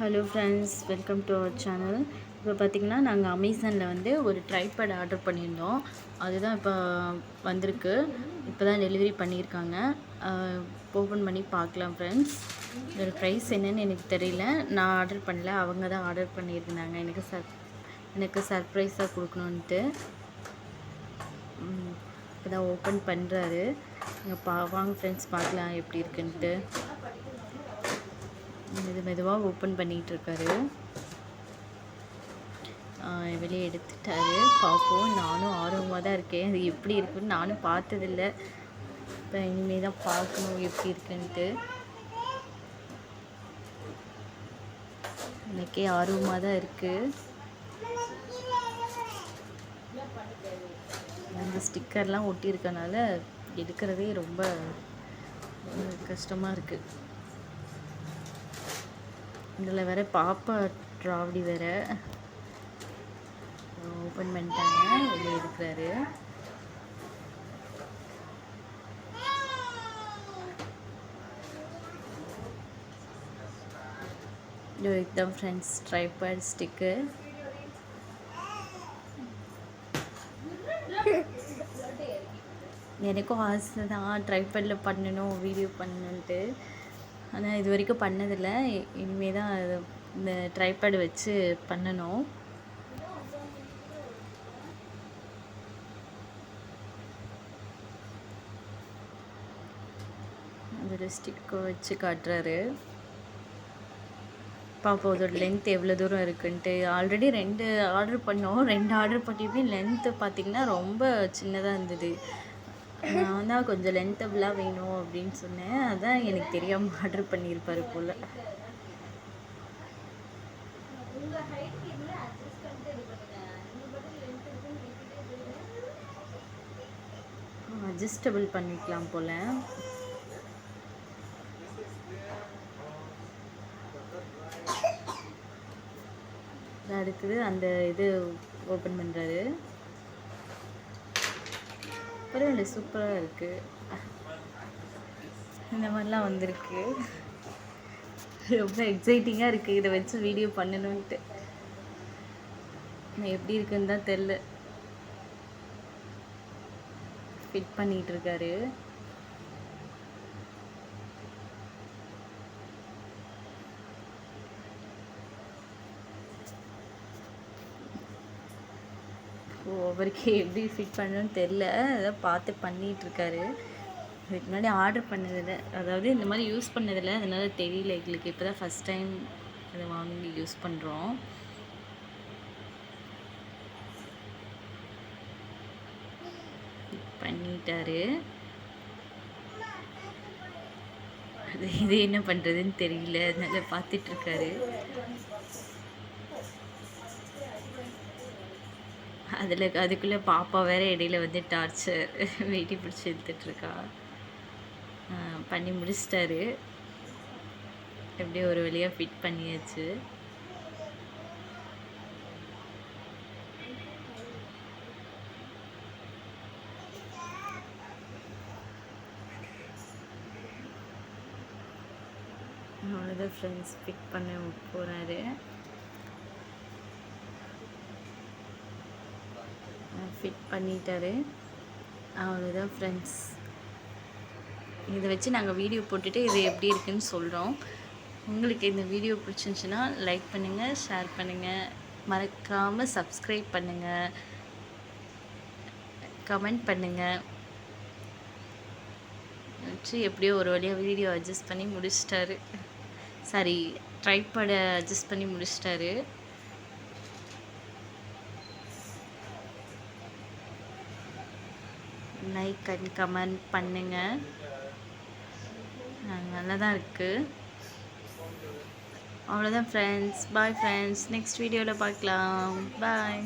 Hello friends, welcome to our channel. இப்போ பார்த்திங்கன்னா நாங்கள் அமேசானில் வந்து ஒரு ட்ரைபேட் ஆர்டர் பண்ணியிருந்தோம். அதுதான் இப்போ வந்திருக்கு. இப்போ தான் டெலிவரி பண்ணியிருக்காங்க. ஓப்பன் பண்ணி பார்க்கலாம் ஃப்ரெண்ட்ஸ். இதோட ப்ரைஸ் என்னன்னு எனக்கு தெரியல. நான் ஆர்டர் பண்ணல, அவங்க தான் ஆர்டர் பண்ணியிருந்தாங்க. எனக்கு சர்ப்ரைஸாக கொடுக்கணுன்ட்டு. இப்போ தான் ஓப்பன் பண்ணுறாரு. வாங்க ஃப்ரெண்ட்ஸ், பார்க்கலாம் எப்படி இருக்குன்ட்டு. மெதுவாக ஓப்பன் பண்ணிகிட்ருக்காரு. வெளியே எடுத்துட்டாரு. பார்ப்போம். நானும் ஆர்வமாக தான் இருக்கேன். அது எப்படி இருக்குன்னு நானும் பார்த்ததில்ல. இப்போ இனிமேல் தான் பார்க்கணும் எப்படி இருக்குன்ட்டு. எனக்கே ஆர்வமாக தான் இருக்குது. அந்த ஸ்டிக்கர்லாம் ஒட்டியிருக்கனால எடுக்கிறதே ரொம்ப கஷ்டமாக இருக்குது. இதில் வேறு பாப்பா ட்ராவடி வேறு ஓப்பன் பண்ணிட்டாங்க. வெளியே எடுக்கிறாரு. இதுதான் ஃப்ரெண்ட்ஸ் ட்ரைபேட் ஸ்டிக்கர். எனக்கும் ஆசை தான் ட்ரைபேடில் பண்ணணும், வீடியோ பண்ணணுன்ட்டு. ஆனால் இது வரைக்கும் பண்ணதில்லை. இனிமேல் தான் இந்த ட்ரைபேட் வச்சு பண்ணணும். அதில் ஸ்டிக்கை வச்சு காட்டுறாரு. பார்ப்போம் அதோட லென்த் எவ்வளோ தூரம் இருக்குன்ட்டு. ஆல்ரெடி 2 ஆர்டர் பண்ணோம். 2 ஆர்டர் பண்ணியுமே லென்த்து பார்த்திங்கன்னா ரொம்ப சின்னதாக இருந்தது. நான் தான் கொஞ்சம் லென்த்தபிளாக வேணும் அப்படின்னு சொன்னேன். அதான் எனக்கு தெரியாமல் ஆர்டர் பண்ணியிருப்பாரு போல். அட்ஜஸ்டபிள் பண்ணிக்கலாம் போல். அடுத்தது அந்த இது ஓப்பன் பண்ணுறாரு. பரவாயில்ல, சூப்பராக இருக்குது. இந்த மாதிரிலாம் வந்திருக்கு. ரொம்ப எக்ஸைட்டிங்காக இருக்குது இதை வச்சு வீடியோ பண்ணணுன்ட்டு. நான் எப்படி இருக்குன்னு தான் தெரில. ஃபிட் பண்ணிகிட்ருக்காரு. அவருக்கு எப்படி ஃபிட் பண்ணணும்னு தெரில. அதான் பார்த்து பண்ணிகிட்ருக்காரு. இதுக்கு முன்னாடி ஆர்டர் பண்ணதில்லை, அதாவது இந்த மாதிரி யூஸ் பண்ணதில்லை, அதனால் தெரியல எங்களுக்கு. இப்போ தான் ஃபஸ்ட் டைம் அதை வாங்கி யூஸ் பண்ணுறோம். பண்ணிட்டாரு. இது என்ன பண்ணுறதுன்னு தெரியல, அதனால் பார்த்துட்ருக்காரு. அதுக்குள்ளே பாப்பா வேறு இடையில வந்து டார்ச்சர் வெயிட்டி பிடிச்சி எடுத்துட்ருக்கா. பண்ணி முடிச்சிட்டாரு. எப்படியோ ஒரு வழியாக ஃபிட் பண்ணியாச்சு. அவ்வளோதான் ஃப்ரெண்ட்ஸ், ஃபிட் பண்ண போகிறாரு. ஃபிட் பண்ணிட்டாரு. அவ்வளோதான் ஃப்ரெண்ட்ஸ். இதை வச்சு நாங்கள் வீடியோ போட்டுட்டு இது எப்படி இருக்குன்னு சொல்கிறோம். உங்களுக்கு இந்த வீடியோ பிடிச்சிருந்துச்சுன்னா லைக் பண்ணுங்கள், ஷேர் பண்ணுங்கள், மறக்காமல் சப்ஸ்கிரைப் பண்ணுங்கள், கமெண்ட் பண்ணுங்கள். வச்சு எப்படியோ ஒரு வழியாக வீடியோ அட்ஜஸ்ட் பண்ணி முடிச்சிட்டாரு. சாரி, ட்ரைபேடை அட்ஜஸ்ட் பண்ணி முடிச்சிட்டாரு. லைக் அண்ட் கமெண்ட் பண்ணுங்கள். நல்லா தான் இருக்குது. அவ்வளோதான் ஃப்ரெண்ட்ஸ். Bye friends. நெக்ஸ்ட் வீடியோவில் பார்க்கலாம். பாய்.